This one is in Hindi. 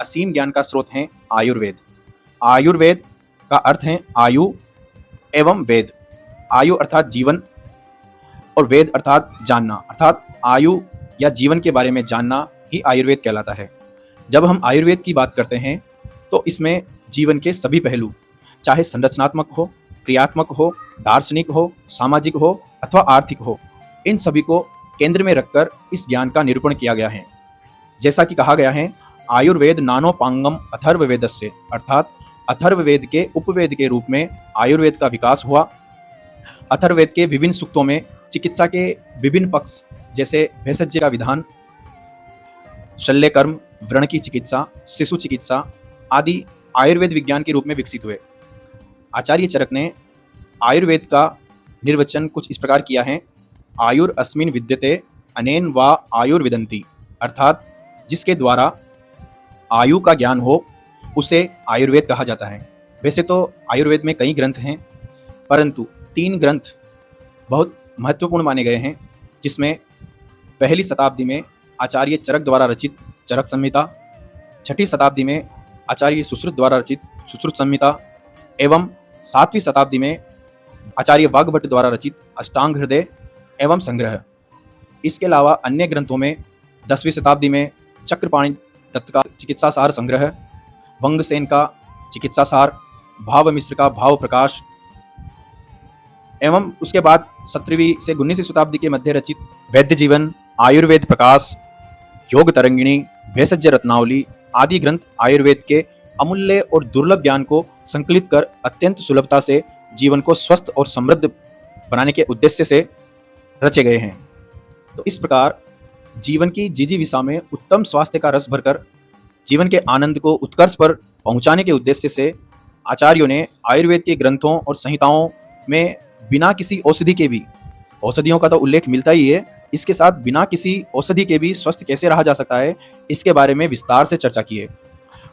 असीम ज्ञान का स्रोत है आयुर्वेद। आयुर्वेद का अर्थ है आयु एवं वेद। आयु अर्थात जीवन और वेद अर्थात जानना, अर्थात आयु या जीवन के बारे में जानना ही आयुर्वेद कहलाता है। जब हम आयुर्वेद की बात करते हैं तो इसमें जीवन के सभी पहलू, चाहे संरचनात्मक हो, क्रियात्मक हो, दार्शनिक हो, सामाजिक हो अथवा आर्थिक हो, इन सभी को केंद्र में रखकर इस ज्ञान का निरूपण किया गया है। जैसा कि कहा गया है, आयुर्वेद नानोपांगम अथर्ववेदस्य, अर्थात अथर्ववेद के उपवेद के रूप में आयुर्वेद का विकास हुआ। अथर्ववेद के विभिन्न सूक्तों में चिकित्सा के विभिन्न पक्ष जैसे भेषज का विधान, शल्यकर्म, व्रण की चिकित्सा, शिशु चिकित्सा आदि आयुर्वेद विज्ञान के रूप में विकसित हुए। आचार्य चरक ने आयुर्वेद का निर्वचन कुछ इस प्रकार किया है, आयुर अस्मिन विद्यते अनेन वा आयुर्विदन्ति, अर्थात जिसके द्वारा आयु का ज्ञान हो उसे आयुर्वेद कहा जाता है। वैसे तो आयुर्वेद में कई ग्रंथ हैं, परंतु 3 ग्रंथ बहुत महत्वपूर्ण माने गए हैं, जिसमें पहली शताब्दी में आचार्य चरक द्वारा रचित चरक संहिता, 6ठी शताब्दी में आचार्य सुश्रुत द्वारा रचित सुश्रुत संहिता एवं 7वीं शताब्दी में आचार्य वाग्भट्ट द्वारा रचित अष्टांग हृदय एवं संग्रह। इसके अलावा अन्य ग्रंथों में 10वीं शताब्दी में चक्रपाणि दत्त का चिकित्सा सार संग्रह, वंगसेन का चिकित्सा सार, भाव मिश्र का भाव प्रकाश एवं उसके बाद 17वीं से 19वीं शताब्दी के मध्य रचित वैद्य जीवन, आयुर्वेद प्रकाश, योग तरंगिणी, भेषज रत्नावली आदि ग्रंथ आयुर्वेद के अमूल्य और दुर्लभ ज्ञान को संकलित कर अत्यंत सुलभता से जीवन को स्वस्थ और समृद्ध बनाने के उद्देश्य से रचे गए हैं। तो इस प्रकार जीवन की जिजीविषा में उत्तम स्वास्थ्य का रस भरकर जीवन के आनंद को उत्कर्ष पर पहुंचाने के उद्देश्य से आचार्यों ने आयुर्वेद के ग्रंथों और संहिताओं में बिना किसी औषधि के भी, औषधियों का तो उल्लेख मिलता ही है, इसके साथ बिना किसी औषधि के भी स्वस्थ कैसे रहा जा सकता है, इसके बारे में विस्तार से चर्चा की है।